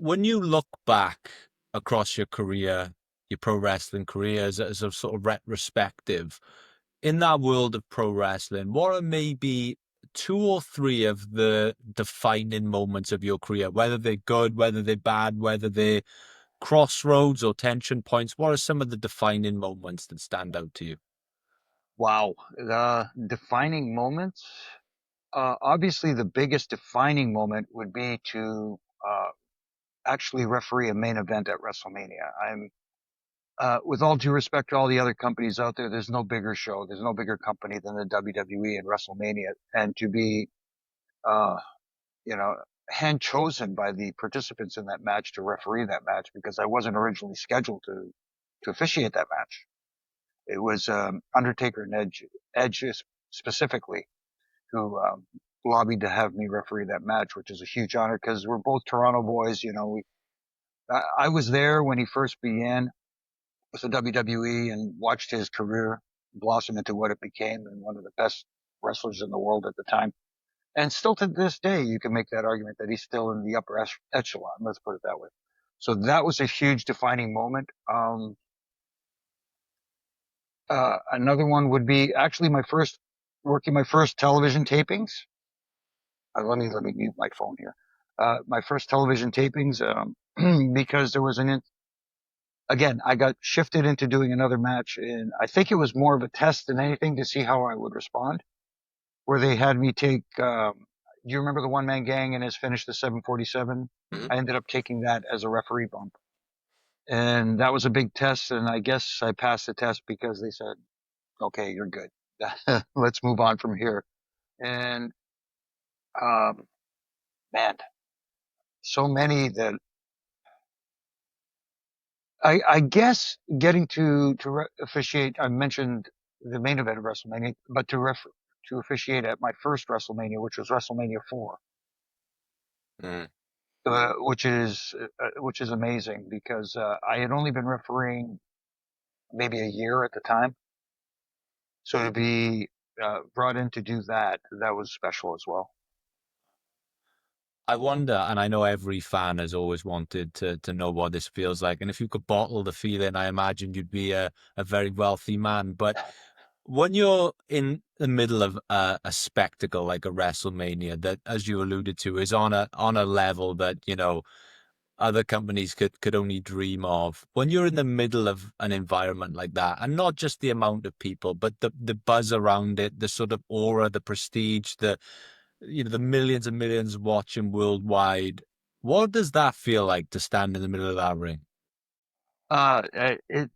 when you look back across your career, your pro wrestling career as a sort of retrospective, in that world of pro wrestling, what are maybe two or three of the defining moments of your career, whether they're good, whether they're bad, whether they're crossroads or tension points? What are some of the defining moments that stand out to you? Wow. The defining moments. Obviously, the biggest defining moment would be to actually referee a main event at WrestleMania. With all due respect to all the other companies out there, there's no bigger show, there's no bigger company than the WWE and WrestleMania. And to be, uh, you know, hand chosen by the participants in that match to referee that match because I wasn't originally scheduled to officiate that match. It was Undertaker and Edge specifically, who lobbied to have me referee that match, which is a huge honor because we're both Toronto boys. I was there when he first began with the WWE and watched his career blossom into what it became and one of the best wrestlers in the world at the time. And still to this day, you can make that argument that he's still in the upper echelon. Let's put it that way. So that was a huge defining moment. Another one would be actually my first television tapings. Let me mute my phone here. My first television tapings, because there was again, I got shifted into doing another match and I think it was more of a test than anything to see how I would respond, where they had me take, do you remember the one man gang and his finish, the 747? Mhm. I ended up taking that as a referee bump. And that was a big test. And I guess I passed the test because they said, okay, you're good. Let's move on from here. And, um, man, so many that I guess getting to officiate. I mentioned the main event of WrestleMania, but to officiate at my first WrestleMania, which was WrestleMania 4, Mm. which is amazing because I had only been refereeing maybe a year at the time, so to be brought in to do that was special as well. I wonder, and I know every fan has always wanted to know what this feels like. And if you could bottle the feeling, I imagine you'd be a very wealthy man. But when you're in the middle of a spectacle like a WrestleMania that, as you alluded to, is on a level that, other companies could only dream of. When you're in the middle of an environment like that, and not just the amount of people, but the buzz around it, the sort of aura, the prestige, the millions and millions watching worldwide. What does that feel like to stand in the middle of that ring? It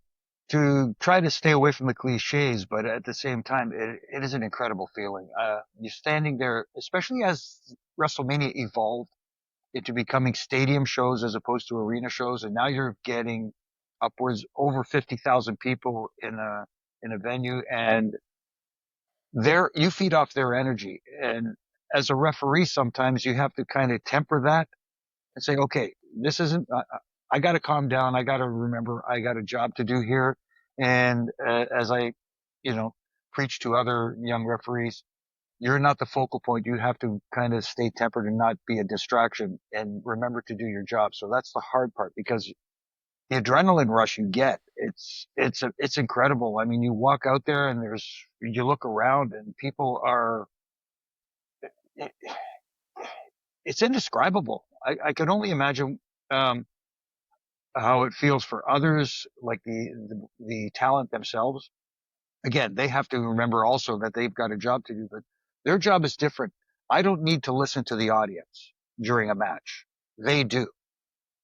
to try to stay away from the cliches, but at the same time, it is an incredible feeling. You're standing there, especially as WrestleMania evolved into becoming stadium shows as opposed to arena shows, and now you're getting upwards over 50,000 people in a venue, and you feed off their energy. And as a referee, sometimes you have to kind of temper that and say, okay, this isn't, I got to calm down. I got to remember I got a job to do here. And as I, you know, preach to other young referees, you're not the focal point. You have to kind of stay tempered and not be a distraction and remember to do your job. So that's the hard part because the adrenaline rush you get, it's incredible. I mean, you walk out there and you look around and people are, it, it's indescribable. I can only imagine, um, how it feels for others, like the talent themselves. Again, they have to remember also that they've got a job to do, but their job is different. I don't need to listen to the audience during a match. They do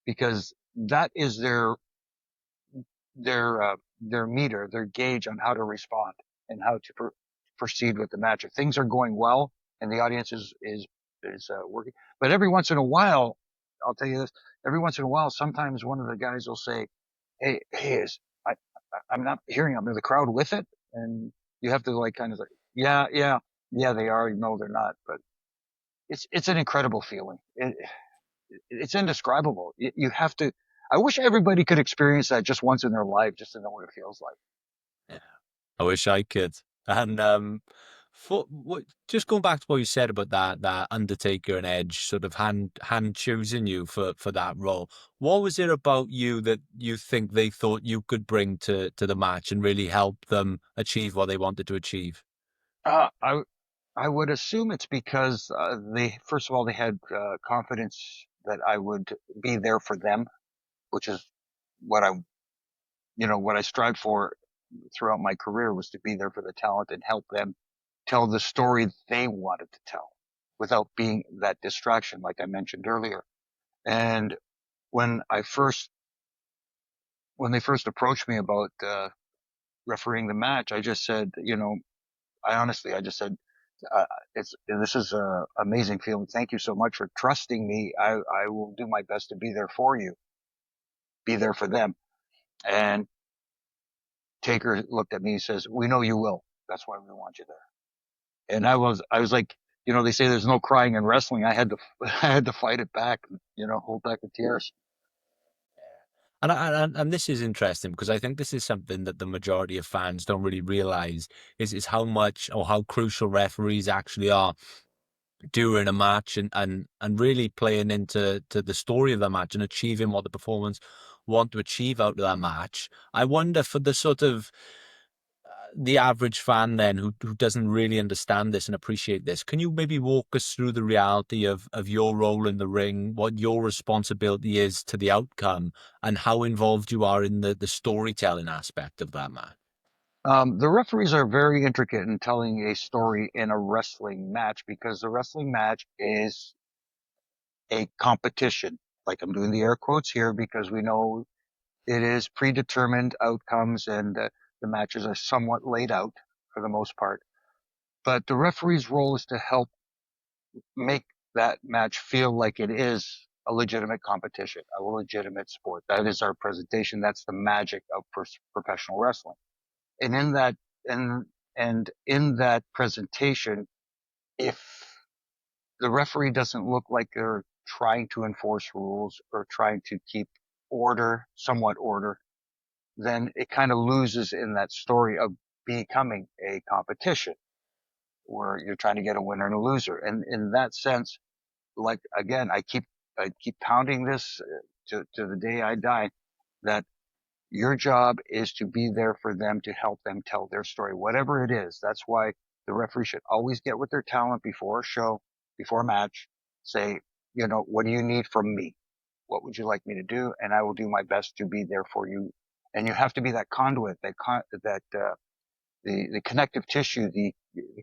because that is their meter, their gauge on how to respond and how to proceed with the match. If things are going well and the audience is working, but every once in a while, I'll tell you this, every once in a while, sometimes one of the guys will say, hey, I'm not hearing them. Are the crowd with it? And you have to like kind of like, yeah, they are. No, they're not. But it's an incredible feeling. It's indescribable. You have to. I wish everybody could experience that just once in their life, just to know what it feels like. Yeah. I wish I could. And Just going back to what you said about that Undertaker and Edge sort of hand choosing you for that role. What was it about you that you think they thought you could bring to the match and really help them achieve what they wanted to achieve? Uh, I I would assume it's because they first of all they had confidence that I would be there for them, which is what I strived for throughout my career was to be there for the talent and help them tell the story they wanted to tell without being that distraction, like I mentioned earlier. And when I first, when they first approached me about refereeing the match, I just said, I just said, uh, this is a amazing feeling. Thank you so much for trusting me. I will do my best to be there for you, be there for them. And Taker looked at me and says, "We know you will. That's why we want you there." And I was like, they say there's no crying in wrestling. I had to fight it back, hold back the tears. And this is interesting because I think this is something that the majority of fans don't really realize is how much or how crucial referees actually are during a match and really playing into the story of the match and achieving what the performance want to achieve out of that match. I wonder for the sort of the average fan then who doesn't really understand this and appreciate this, can you maybe walk us through the reality of your role in the ring, what your responsibility is to the outcome, and how involved you are in the storytelling aspect of that match? The referees are very intricate in telling a story in a wrestling match because the wrestling match is a competition. Like I'm doing the air quotes here because we know it is predetermined outcomes and the matches are somewhat laid out for the most part. But the referee's role is to help make that match feel like it is a legitimate competition, a legitimate sport. That is our presentation. That's the magic of professional wrestling. And in that, and, and in that presentation, if the referee doesn't look like they're trying to enforce rules or trying to keep order, somewhat order, then it kind of loses in that story of becoming a competition where you're trying to get a winner and a loser. And in that sense, like again, I keep pounding this to the day I die that your job is to be there for them to help them tell their story, whatever it is. That's why the referee should always get with their talent before a show, before a match, say, what do you need from me? What would you like me to do? And I will do my best to be there for you. And you have to be that conduit, the connective tissue, the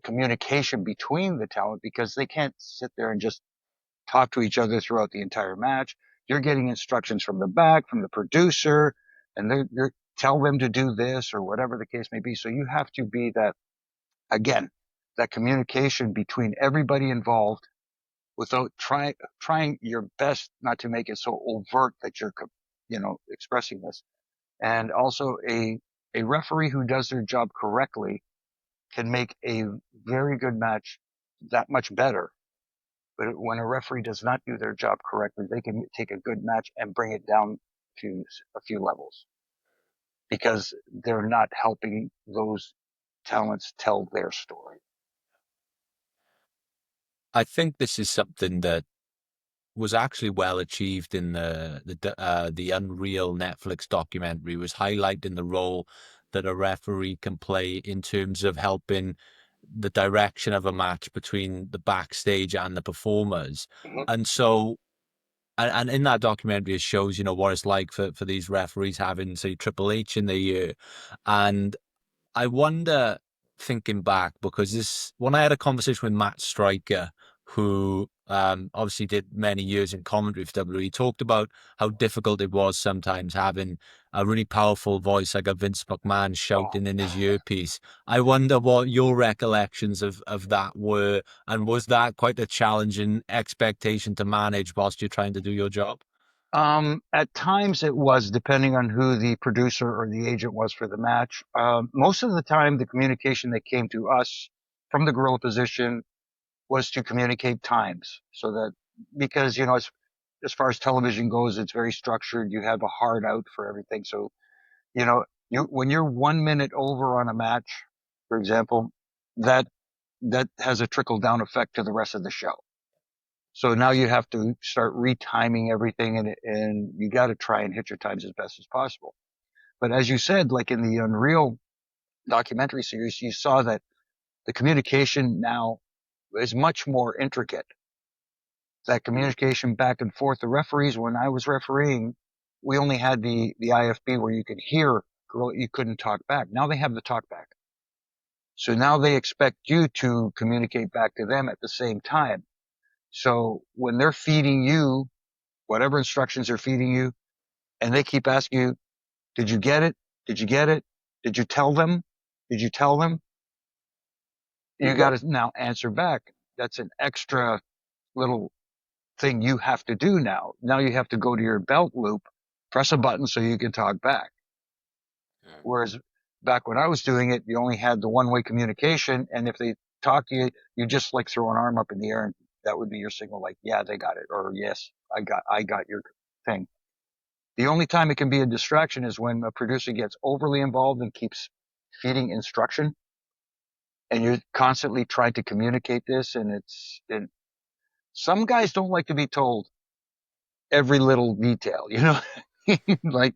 communication between the talent because they can't sit there and just talk to each other throughout the entire match. You're getting instructions from the back, from the producer, and they're tell them to do this or whatever the case may be. So you have to be that, again, that communication between everybody involved without trying your best not to make it so overt that you're, expressing this. And also a referee who does their job correctly can make a very good match that much better. But when a referee does not do their job correctly, they can take a good match and bring it down to a few levels because they're not helping those talents tell their story. I think this is something that was actually well achieved in the Unreal Netflix documentary, was highlighting the role that a referee can play in terms of helping the direction of a match between the backstage and the performers. Mm-hmm. And so and in that documentary it shows, what it's like for these referees having, say, Triple H in their year. And I wonder, thinking back, because when I had a conversation with Matt Stryker, who obviously did many years in commentary for WWE, he talked about how difficult it was sometimes having a really powerful voice like a Vince McMahon Oh, shouting in his earpiece. I wonder what your recollections of that were, and was that quite a challenging expectation to manage whilst you're trying to do your job? at times it was depending on who the producer or the agent was for the match. Most of the time, the communication that came to us from the gorilla position was to communicate times so that because as far as television goes, it's very structured. You have a hard out for everything. So, when you're 1 minute over on a match, for example, that that has a trickle down effect to the rest of the show. So now you have to start retiming everything, and you got to try and hit your times as best as possible. But as you said, like in the Unreal documentary series, you saw that the communication now is much more intricate. That communication back and forth. The referees, when I was refereeing, we only had the IFB where you could hear, you couldn't talk back. Now they have the talk back. So now they expect you to communicate back to them at the same time. So when they're feeding you whatever instructions they're feeding you, and they keep asking you, did you get it? Did you get it? Did you tell them? Did you tell them? You got to now answer back. That's an extra little thing you have to do now. Now you have to go to your belt loop, press a button so you can talk back. Whereas back when I was doing it, you only had the one-way communication, and if they talk to you, you just like throw an arm up in the air, and that would be your signal, like, yeah, they got it, or yes, I got your thing. The only time it can be a distraction is when a producer gets overly involved and keeps feeding instruction, and you're constantly trying to communicate this, and some guys don't like to be told every little detail, you know? like,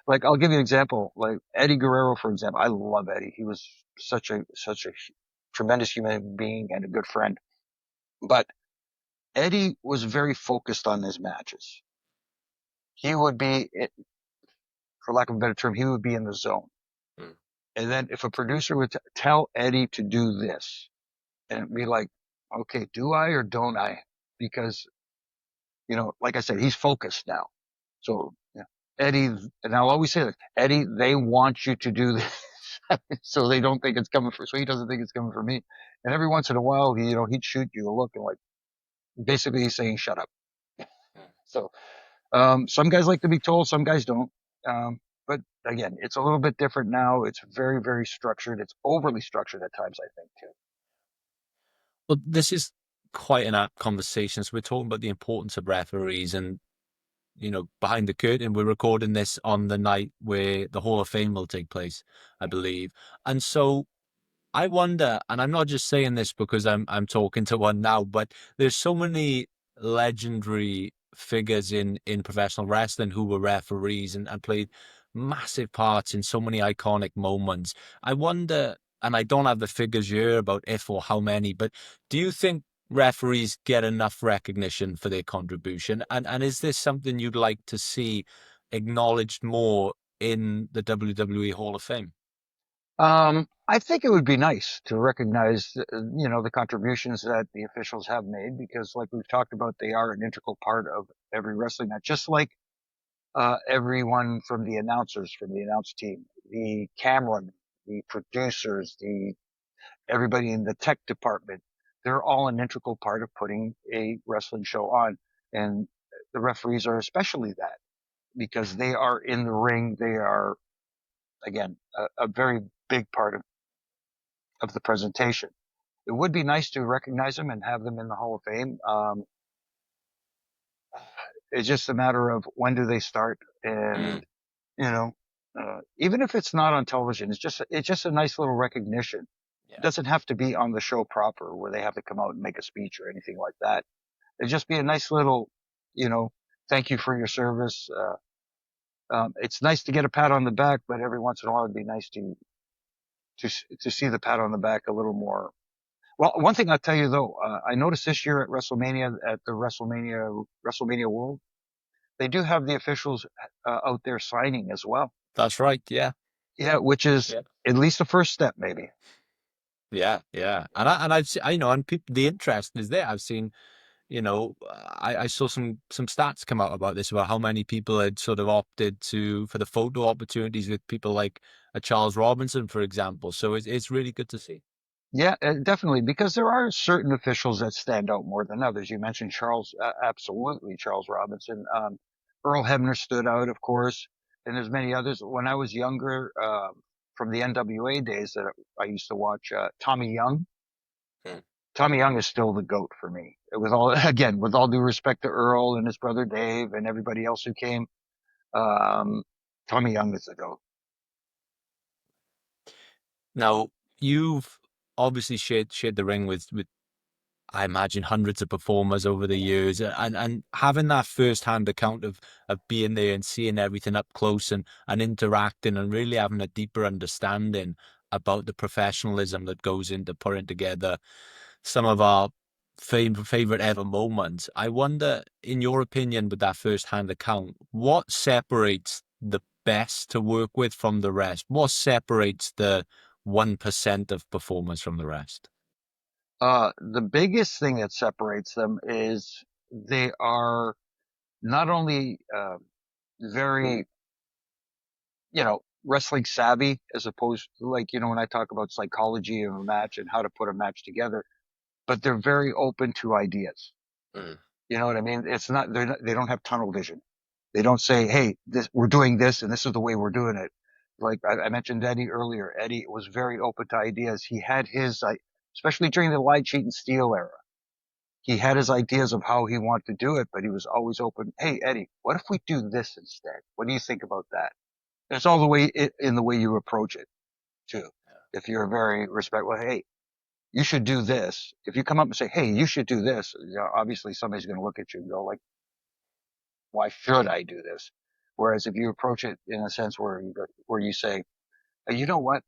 like I'll give you an example. Like Eddie Guerrero, for example. I love Eddie. He was such a tremendous human being and a good friend. But Eddie was very focused on his matches. He would be, for lack of a better term, he would be in the zone. Mm. And then if a producer would tell Eddie to do this, and be like, okay, do I or don't I? Because, you know, like I said, he's focused now. So, yeah, Eddie, and I'll always say that, Eddie, they want you to do this. So they don't think it's coming so he doesn't think it's coming for me. And every once in a while, you know, he'd shoot you a look and like, basically he's saying, shut up. So, some guys like to be told, some guys don't. But again, it's a little bit different now. It's very, very structured. It's overly structured at times, I think, too. Well, this is quite an apt conversation. So we're talking about the importance of referees and, behind the curtain, we're recording this on the night where the Hall of Fame will take place, I believe. And so I wonder, and I'm not just saying this because I'm talking to one now, but there's so many legendary figures in professional wrestling who were referees and played massive parts in so many iconic moments. I wonder, and I don't have the figures here about if or how many, but do you think referees get enough recognition for their contribution? And is this something you'd like to see acknowledged more in the WWE Hall of Fame? I think it would be nice to recognize, you know, the contributions that the officials have made because, like we've talked about, they are an integral part of every wrestling match. Just like everyone from the announcers, from the announce team, the cameramen, the producers, the everybody in the tech department, they're all an integral part of putting a wrestling show on. And the referees are especially that because they are in the ring. They are, again, a very big part of the presentation. It would be nice to recognize them and have them in the Hall of Fame. It's just a matter of when do they start, and Mm, you know, even if it's not on television, it's just a nice little recognition. It yeah. doesn't have to be on the show proper where they have to come out and make a speech or anything like that. It'd just be a nice little, you know, thank you for your service. It's nice to get a pat on the back, but every once in a while it'd be nice to see the pat on the back a little more. Well, one thing I'll tell you though, I noticed this year at WrestleMania, at the WrestleMania World, they do have the officials out there signing as well. That's right. Yeah. Yeah, which is Yeah. at least the first step, maybe. Yeah. Yeah. I've seen, and people, the interest is there. I've seen, I saw some stats come out about this, about how many people had sort of opted for the photo opportunities with people like a Charles Robinson, for example. So it's really good to see. Yeah, definitely, because there are certain officials that stand out more than others. You mentioned Charles, absolutely, Charles Robinson. Earl Hebner stood out, of course, and there's many others. When I was younger, from the NWA days that I used to watch, Tommy Young. Hmm. Tommy Young is still the GOAT for me. It was all, again, with all due respect to Earl and his brother Dave and everybody else who came, um, Tommy Young is the GOAT. Now, you've obviously shared the ring with I imagine hundreds of performers over the years, and having that first hand account of being there and seeing everything up close and interacting and really having a deeper understanding about the professionalism that goes into putting together some of our favorite ever moments. I wonder, in your opinion, with that first hand account, what separates the best to work with from the rest? What separates the 1% of performers from the rest? The biggest thing that separates them is they are not only very, wrestling savvy as opposed to like, when I talk about psychology of a match and how to put a match together, but they're very open to ideas. Mm. You know what I mean? They don't have tunnel vision. They don't say, hey, we're doing this and this is the way we're doing it. Like I mentioned Eddie earlier. Eddie was very open to ideas. He had especially during the light sheet and steel era, he had his ideas of how he wanted to do it, but he was always open. Hey, Eddie, what if we do this instead? What do you think about that? And it's all the way in the way you approach it too. If you're very respectful, hey, you should do this. If you come up and say, hey, you should do this, obviously somebody's going to look at you and go like, why should I do this? Whereas if you approach it in a sense where you say, hey, you know what?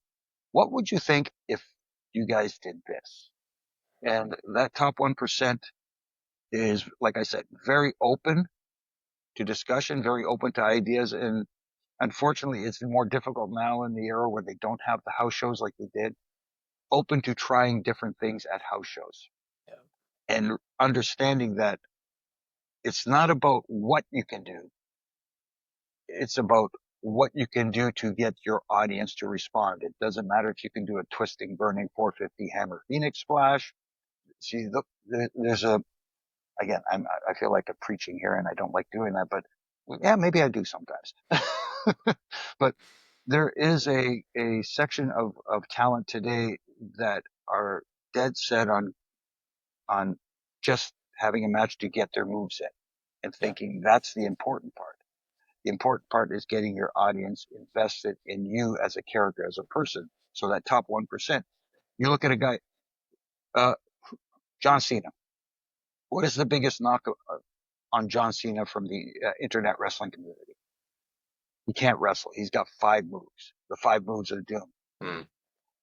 What would you think if you guys did this? And that top 1% is, like I said, very open to discussion, very open to ideas. And unfortunately, it's more difficult now in the era where they don't have the house shows like they did, open to trying different things at house shows and understanding that it's not about what you can do. It's about what you can do to get your audience to respond. It doesn't matter if you can do a twisting, burning 450 hammer Phoenix splash. See, there's again, I feel like I'm preaching here and I don't like doing that, but yeah, maybe I do sometimes. But there is a section of talent today that are dead set on just having a match to get their moves in and Yeah. thinking that's the important part. The important part is getting your audience invested in you as a character, as a person. So that top 1%, you look at a guy, uh, John Cena. What is the biggest knock on John Cena from the internet wrestling community? He can't wrestle. He's got 5 moves. The 5 moves of doom. Mm.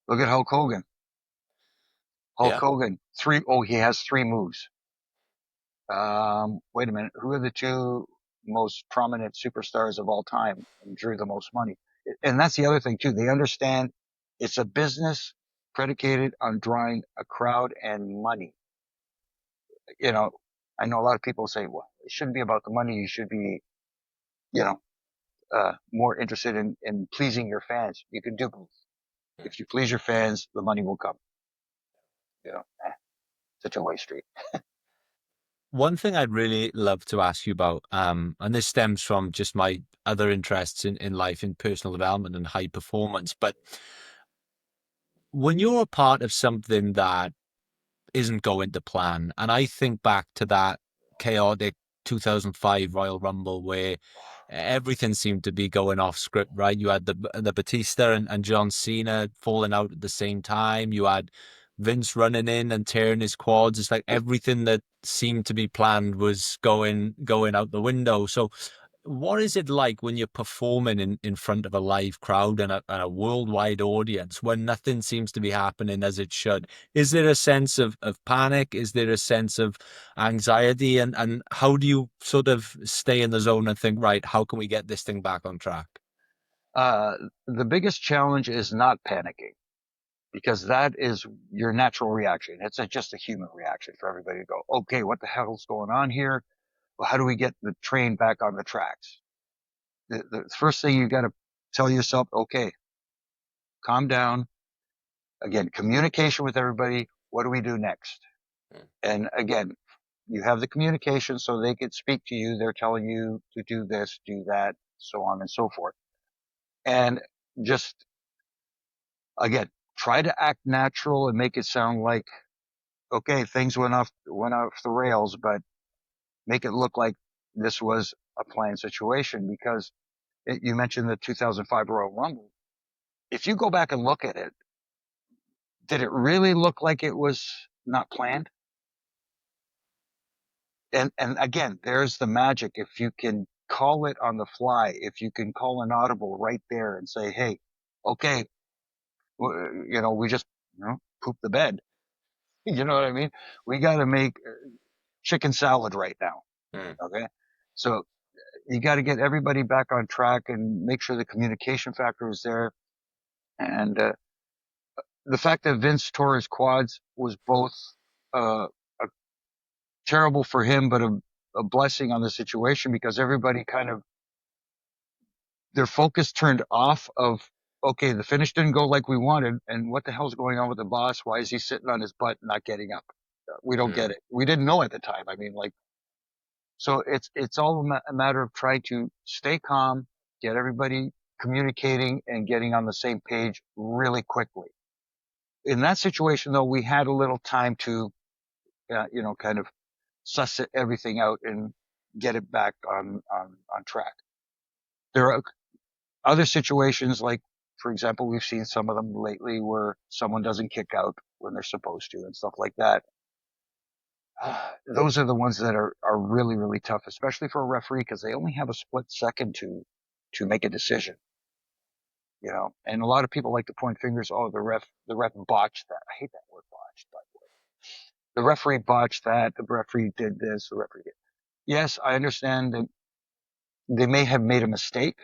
Look at Hulk Hogan. Hulk Yeah. Hogan, he has 3 moves. Wait a minute. Who are the 2 most prominent superstars of all time and drew the most money? And that's the other thing too. They understand it's a business predicated on drawing a crowd and money. You know, I know a lot of people say, well, it shouldn't be about the money. You should be, you know, more interested in pleasing your fans. You can do both. If you please your fans, the money will come. You know, it's a two-way street. One thing I'd really love to ask you about, and this stems from just my other interests in life, in personal development and high performance, but when you're a part of something that isn't going to plan, and I think back to that chaotic 2005 Royal Rumble where everything seemed to be going off script, right? You had the Batista and John Cena falling out at the same time. You had Vince running in and tearing his quads. It's like everything that seemed to be planned was going out the window. So what is it like when you're performing in front of a live crowd and a worldwide audience when nothing seems to be happening as it should? Is there a sense of panic? Is there a sense of anxiety? And how do you sort of stay in the zone and think, right, how can we get this thing back on track? Uh, the biggest challenge is not panicking because that is your natural reaction. It's just a human reaction for everybody to go, okay, what the hell's going on here? Well, how do we get the train back on the tracks? The first thing you got to tell yourself, okay, calm down. Again, communication with everybody. What do we do next? And again, you have the communication so they could speak to you. They're telling you to do this, do that, so on and so forth. And just again, try to act natural and make it sound like, okay, things went off the rails, but make it look like this was a planned situation because you mentioned the 2005 Royal Rumble. If you go back and look at it, Did it really look like it was not planned? And again, there's the magic. If you can call it on the fly, if you can call an audible right there and say, "Hey, okay, we just poop the bed." You know what I mean? We got to make chicken salad right now. Mm. Okay, so you got to get everybody back on track and make sure the communication factor is there. And the fact that Vince tore his quads was both a terrible for him, but a blessing on the situation because everybody kind of their focus turned off of okay, the finish didn't go like we wanted, and what the hell's going on with the boss? Why is he sitting on his butt not getting up? We don't get Mm. it. We didn't know at the time. I mean, like, so it's all a matter of trying to stay calm, get everybody communicating and getting on the same page really quickly. In that situation, though, we had a little time to, kind of suss everything out and get it back on track. There are other situations like, for example, we've seen some of them lately where someone doesn't kick out when they're supposed to and stuff like that. Those are the ones that are really, really tough, especially for a referee because they only have a split second to make a decision, and a lot of people like to point fingers. Oh, the ref botched that. I hate that word botched, by the way. The referee botched that. The referee did this. The referee did. Yes, I understand that they may have made a mistake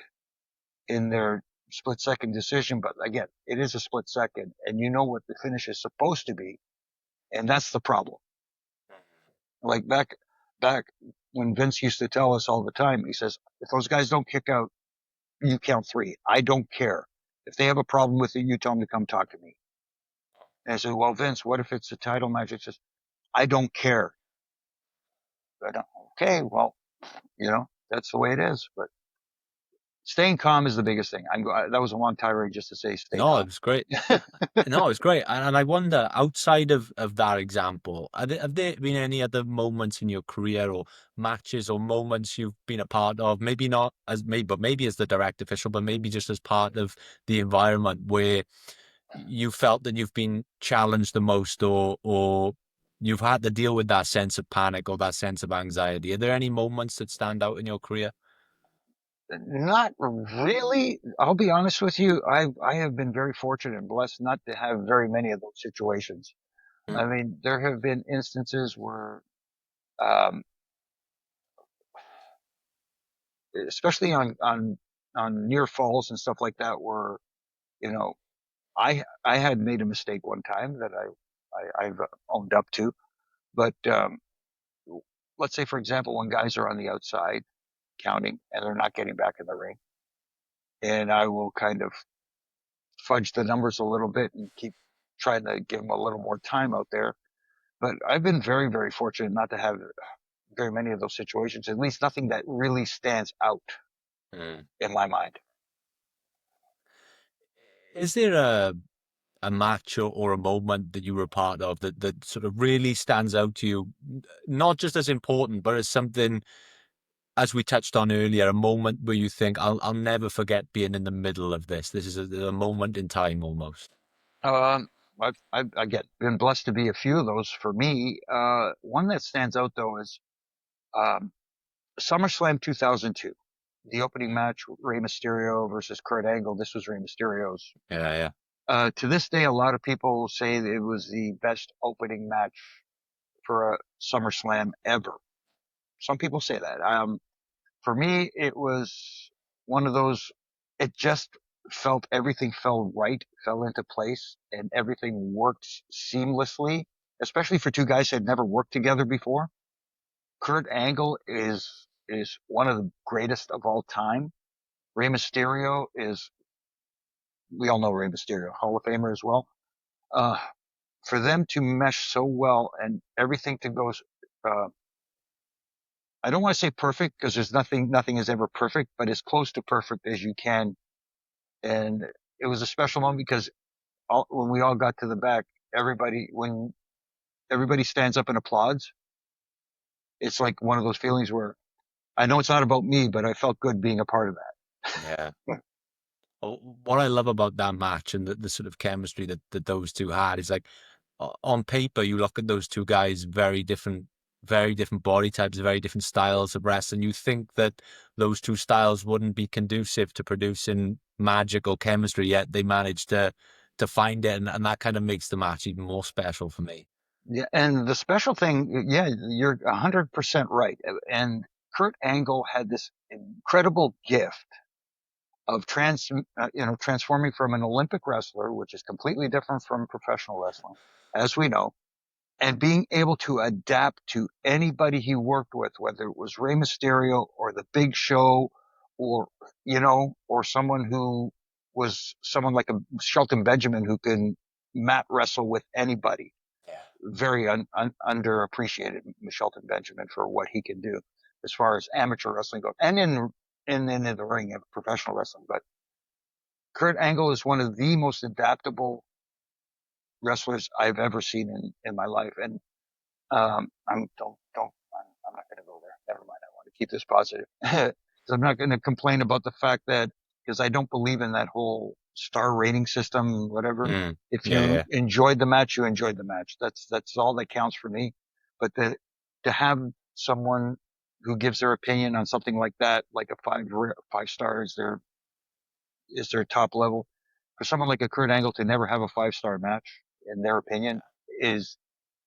in their split second decision, but again, it is a split second and you know what the finish is supposed to be. And that's the problem. Like back when Vince used to tell us all the time, he says, if those guys don't kick out, you count three. I don't care. If they have a problem with it, you tell them to come talk to me. And I said, well, Vince, what if it's a title match? It says, I don't care. But, okay, well, that's the way it is. But staying calm is the biggest thing. That was a long tirade just to say stay No, calm. it was great. No, it's great. And I wonder, outside of that example, have there been any other moments in your career or matches or moments you've been a part of, maybe not as maybe, but maybe as the direct official, but maybe just as part of the environment where you felt that you've been challenged the most or you've had to deal with that sense of panic or that sense of anxiety? Are there any moments that stand out in your career? Not really. I'll be honest with you. I have been very fortunate and blessed not to have very many of those situations. I Mm. mean, there have been instances where, um, especially on near falls and stuff like that, where you know I had made a mistake one time that I've owned up to. But let's say, for example, when guys are on the outside counting and they're not getting back in the ring, and I will kind of fudge the numbers a little bit and keep trying to give them a little more time out there. But I've been very, very fortunate not to have very many of those situations, at least nothing that really stands out Mm. in my mind. Is there a match or a moment that you were a part of that sort of really stands out to you, not just as important, but as something, as we touched on earlier, a moment where you think, I'll never forget being in the middle of this. This is a moment in time almost. Um, I've again been blessed to be a few of those for me. One that stands out though is um, SummerSlam 2002, the opening match, Rey Mysterio versus Kurt Angle. This was Rey Mysterio's. Yeah, yeah. To this day, a lot of people say that it was the best opening match for a SummerSlam ever. Some people say that. For me, it was one of those, it just everything fell right, fell into place, and everything worked seamlessly, especially for two guys that had never worked together before. Kurt Angle is one of the greatest of all time. Rey Mysterio we all know Rey Mysterio, Hall of Famer as well. Uh, for them to mesh so well and everything to go, uh, I don't want to say perfect because there's nothing is ever perfect, but as close to perfect as you can. And it was a special moment because when we all got to the back, when everybody stands up and applauds, it's like one of those feelings where I know it's not about me, but I felt good being a part of Yeah. that. what I love about that match and the sort of chemistry that those two had is like on paper, you look at those two guys, very different body types, very different styles of wrestling. You think that those two styles wouldn't be conducive to producing magical chemistry, yet they managed to find it, and that kind of makes the match even more special for me. Yeah, and the special thing, yeah, you're 100% right. And Kurt Angle had this incredible gift of transforming from an Olympic wrestler, which is completely different from professional wrestling, as we know, and being able to adapt to anybody he worked with, whether it was Rey Mysterio or the Big Show, or or someone who was someone like a Shelton Benjamin who can mat wrestle with anybody. Yeah. Very underappreciated Shelton Benjamin for what he can do as far as amateur wrestling goes, and in the ring of professional wrestling. But Kurt Angle is one of the most adaptable wrestlers I've ever seen in my life, and I'm not going to go there. Never mind. I want to keep this positive. So I'm not going to complain about the fact that because I don't believe in that whole star rating system, whatever. Mm. If Yeah, you yeah, enjoyed the match, you enjoyed the match. That's all that counts for me. But to have someone who gives their opinion on something like that, like a five star is their top level, for someone like a Kurt Angle to never have a 5-star match, in their opinion, is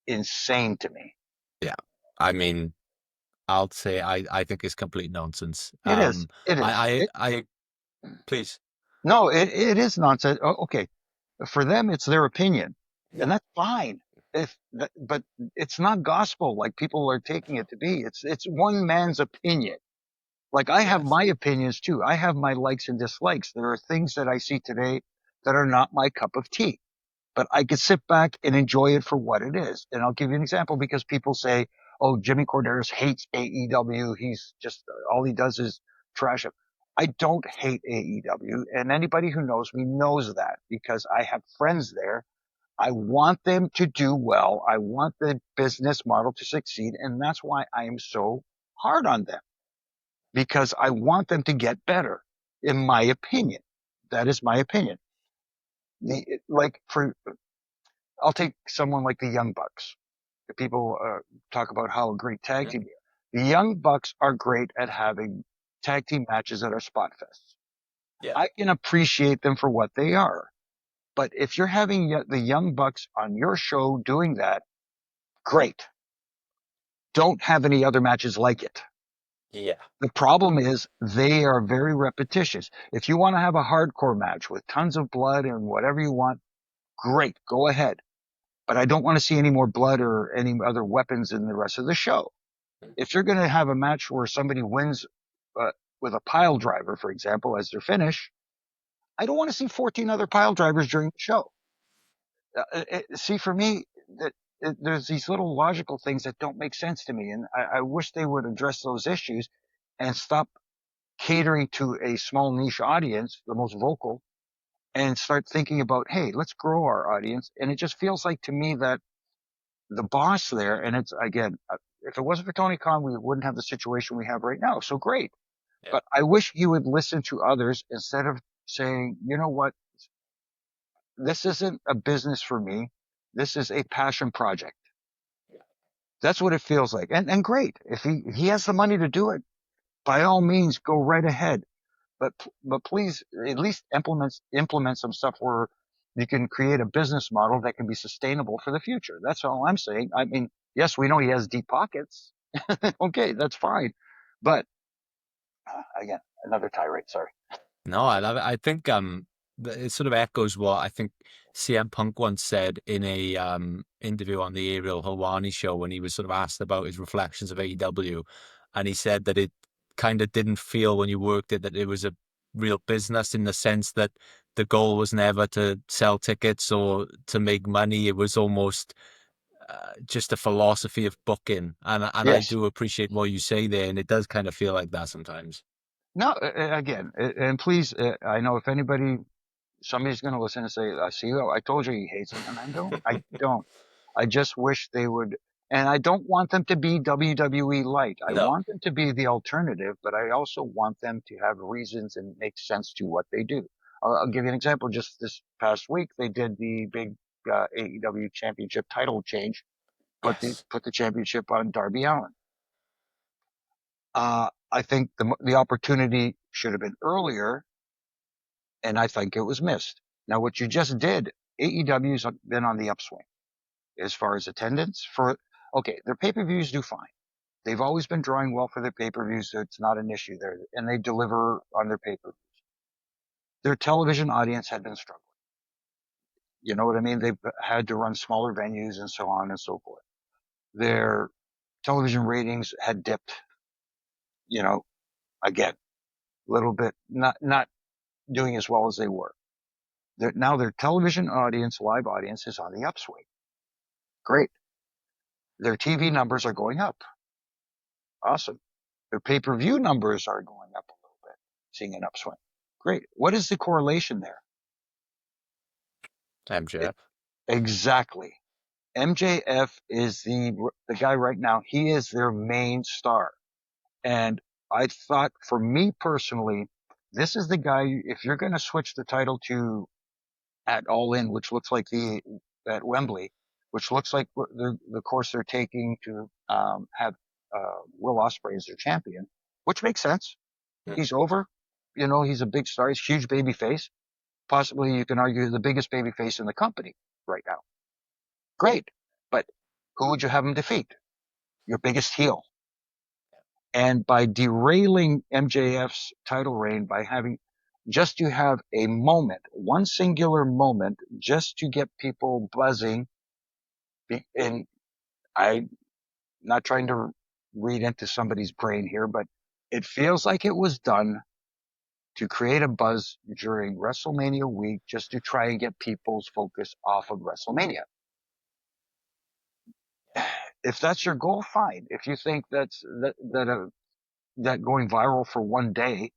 insane to me. yeah. I mean, I'll say I think it's complete nonsense. It is. It is. Please. No, it is nonsense. Okay, for them, it's their opinion, and Yeah. that's fine. But it's not gospel like people are taking it to be. It's one man's opinion. Like I have Yes. my opinions too. I have my likes and dislikes. There are things that I see today that are not my cup of tea, but I could sit back and enjoy it for what it is. And I'll give you an example because people say, "Oh, Jimmy Korderas hates AEW. He's just all he does is trash it." I don't hate AEW, and anybody who knows me knows that because I have friends there. I want them to do well. I want the business model to succeed, and that's why I am so hard on them because I want them to get better, in my opinion. That is my opinion. Like for I'll take someone like the Young Bucks. People talk about how a great tag Mhm. team. The Young Bucks are great at having tag team matches that are spot fests. Yeah. I can appreciate them for what they are. But if you're having the Young Bucks on your show doing that, great. Don't have any other matches like it. Yeah. The problem is they are very repetitious. If you want to have a hardcore match with tons of blood and whatever you want, great, go ahead. But I don't want to see any more blood or any other weapons in the rest of the show. If you're going to have a match where somebody wins uh, with a pile driver, for example, as their finish, I don't want to see 14 other pile drivers during the show. See, for me, that there's these little logical things that don't make sense to me, and I wish they would address those issues and stop catering to a small niche audience, the most vocal, and start thinking about, hey, let's grow our audience. And it just feels like to me that the boss there, and it's again, if it wasn't for Tony Khan, we wouldn't have the situation we have right now. So great. Yeah. But I wish you would listen to others instead of saying, you know what, this isn't a business for me. This is a passion project. That's what it feels like. And great. If he has the money to do it, by all means, go right ahead. But, but please at least implement some stuff where you can create a business model that can be sustainable for the future. That's all I'm saying. I mean, yes, we know he has deep pockets. Okay, that's fine. But again, another tirade. Sorry. No, I love it. I think it sort of echoes what I think CM Punk once said in a interview on the Ariel Helwani show when he was sort of asked about his reflections of AEW, and he said that it kind of didn't feel when you worked it that it was a real business in the sense that the goal was never to sell tickets or to make money. It was almost just a philosophy of booking, and I Yes. do appreciate what you say there, and it does kind of feel like that sometimes. No, again, and please, I know if somebody's going to listen and say, see, I told you he hates him. And I don't. I don't. I just wish they would. And I don't want them to be WWE light. I No. want them to be the alternative, but I also want them to have reasons and make sense to what they do. I'll give you an example. Just this past week, they did the big AEW championship title change, Yes. put the championship on Darby Allin. I think the opportunity should have been earlier, and I think it was missed. Now, what you just did, AEW's been on the upswing as far as attendance. Okay, their pay-per-views do fine. They've always been drawing well for their pay-per-views, so it's not an issue there, and they deliver on their pay-per-views. Their television audience had been struggling. You know what I mean? They've had to run smaller venues and so on and so forth. Their television ratings had dipped, you know, again, a little bit, not doing as well as they were. Now their television audience, live audience, is on the upswing. Great. Their TV numbers are going up. Awesome. Their pay-per-view numbers are going up a little bit, seeing an upswing. Great. What is the correlation there? It, MJF. exactly. MJF is the guy right now. He is their main star. And I thought, for me personally, this is the guy, if you're going to switch the title to at All In, which looks like at Wembley, which looks like the course they're taking to have Will Ospreay as their champion, which makes sense. Mm. He's over. You know, he's a big star. He's a huge baby face. Possibly you can argue the biggest baby face in the company right now. Great. But who would you have him defeat? Your biggest heel. And by derailing MJF's title reign, by having just to have a moment, one singular moment, just to get people buzzing. And I'm not trying to read into somebody's brain here, but it feels like it was done to create a buzz during WrestleMania week just to try and get people's focus off of WrestleMania. If that's your goal, fine. If you think that going viral for one day,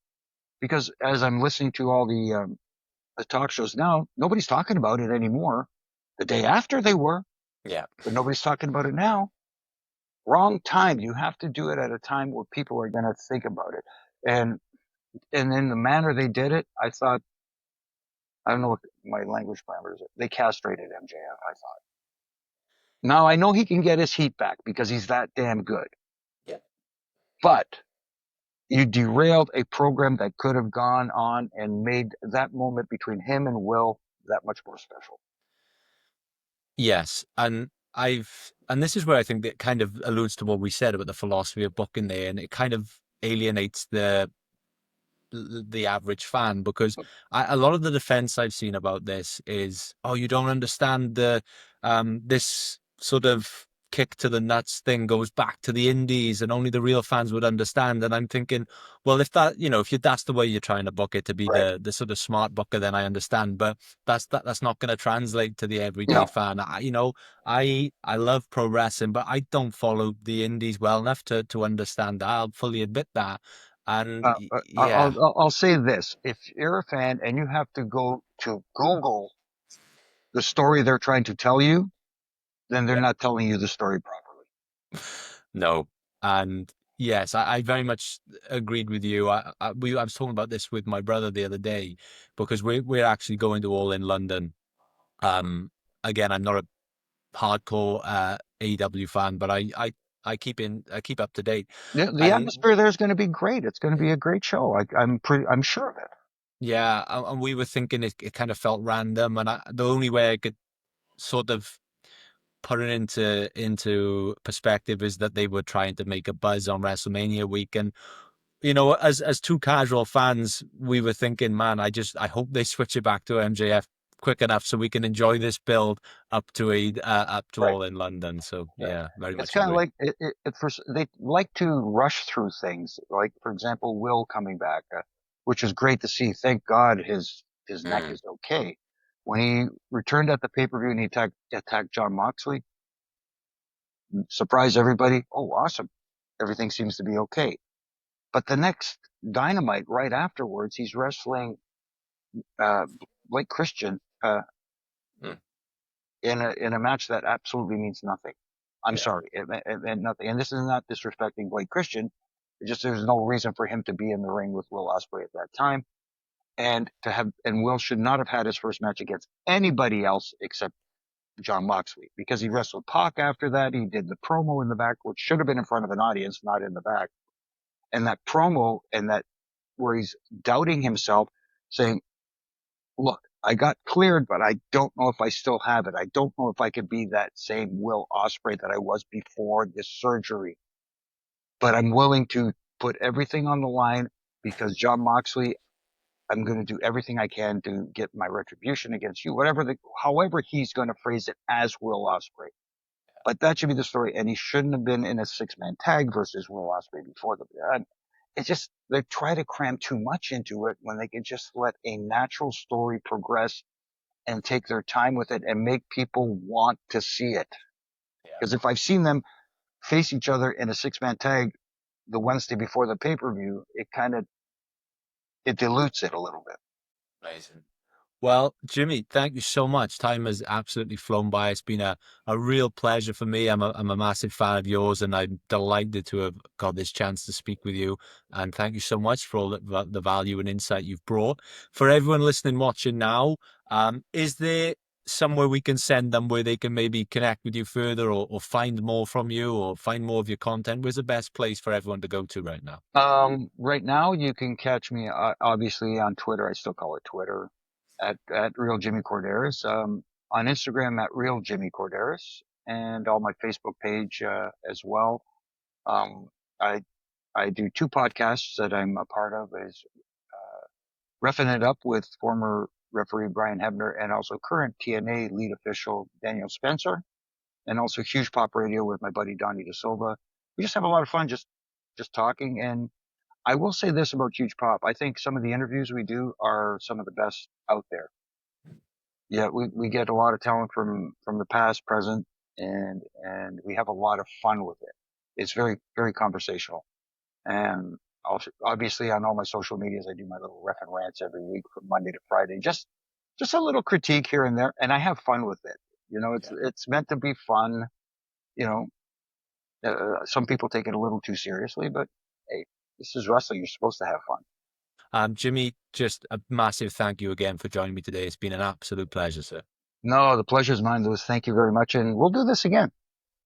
because as I'm listening to all the talk shows now, nobody's talking about it anymore. The day after they were, Yeah. but nobody's talking about it now. Wrong time. You have to do it at a time where people are going to think about it. And in the manner they did it, I thought, I don't know what my language parameters are. They castrated MJF, I thought. Now I know he can get his heat back because he's that damn good, Yeah. but you derailed a program that could have gone on and made that moment between him and Will that much more special. Yes, and this is where I think that kind of alludes to what we said about the philosophy of booking there, and it kind of alienates the average fan because a lot of the defense I've seen about this is, oh, you don't understand this sort of kick to the nuts thing goes back to the indies and only the real fans would understand. And I'm thinking, well, if that, if that's the way you're trying to book it to be Right. the sort of smart booker, then I understand. But that's not going to translate to the everyday No. fan. I love pro wrestling, but I don't follow the indies well enough to understand that. I'll fully admit that. And yeah. I'll say this. If you're a fan and you have to go to Google the story they're trying to tell you, then they're not telling you the story properly. No. And yes, I very much agreed with you. I was talking about this with my brother the other day because we're actually going to All in London. Again, I'm not a hardcore AEW fan, but I keep up to date. The And atmosphere there is going to be great. It's going to be a great show. I'm sure of it. yeah, and we were thinking it kind of felt random, and the only way I could sort of put it into perspective is that they were trying to make a buzz on WrestleMania week. And as two casual fans, we were thinking, man, I hope they switch it back to MJF quick enough so we can enjoy this build up to Right. All in London. So Yeah. yeah, very It's much kind of agree. like they like to rush through things. Like, for example, Will coming back, which is great to see. Thank God his neck Mm, is okay. When he returned at the pay-per-view and he attacked John Moxley, surprised everybody. Oh, awesome. Everything seems to be okay. But the next Dynamite right afterwards, he's wrestling uh, Blake Christian mm, in a match that absolutely means nothing. I'm yeah. sorry, it meant nothing. And this is not disrespecting Blake Christian. It just there's no reason for him to be in the ring with Will Ospreay at that time. and Will should not have had his first match against anybody else except John Moxley, because he wrestled Pac after that. He did the promo in the back, which should have been in front of an audience, not in the back. And that promo and that where he's doubting himself, saying, look, I got cleared, but I don't know if I still have it. I don't know if I could be that same Will Ospreay that I was before this surgery, but I'm willing to put everything on the line because John Moxley, I'm going to do everything I can to get my retribution against you, however he's going to phrase it as Will Ospreay. But that should be the story, and he shouldn't have been in a 6-man tag versus Will Ospreay before it's just they try to cram too much into it when they can just let a natural story progress and take their time with it and make people want to see it. Yeah. Because if I've seen them face each other in a 6-man tag the Wednesday before the pay-per-view, it dilutes it a little bit. Amazing. Well, Jimmy, thank you so much. Time has absolutely flown by. It's been a real pleasure for me. I'm a massive fan of yours, and I'm delighted to have got this chance to speak with you. And thank you so much for all the value and insight you've brought. For everyone listening, watching now, is there somewhere we can send them where they can maybe connect with you further or find more from you or find more of your content? Where's the best place for everyone to go to right now? Right now you can catch me obviously on Twitter. I still call it Twitter at Real Jimmy Korderas. On Instagram at Real Jimmy Korderas, and on my Facebook page as well. Um, I I do 2 podcasts that I'm a part of, is Reffing It Up with former referee Brian Hebner, and also current TNA lead official Daniel Spencer, and also Huge Pop Radio with my buddy Donnie De Silva. We just have a lot of fun just talking. And I will say this about Huge Pop. I think some of the interviews we do are some of the best out there. Yeah, we get a lot of talent from the past, present, and we have a lot of fun with it. It's very, very conversational. And also, obviously on all my social medias, I do my little ref and rants every week from Monday to Friday. Just a little critique here and there, and I have fun with it. Yeah. It's meant to be fun. You know, some people take it a little too seriously, but hey, this is wrestling. You're supposed to have fun. Jimmy, just a massive thank you again for joining me today. It's been an absolute pleasure, sir. No, the pleasure is mine, Louis. Thank you very much, and we'll do this again.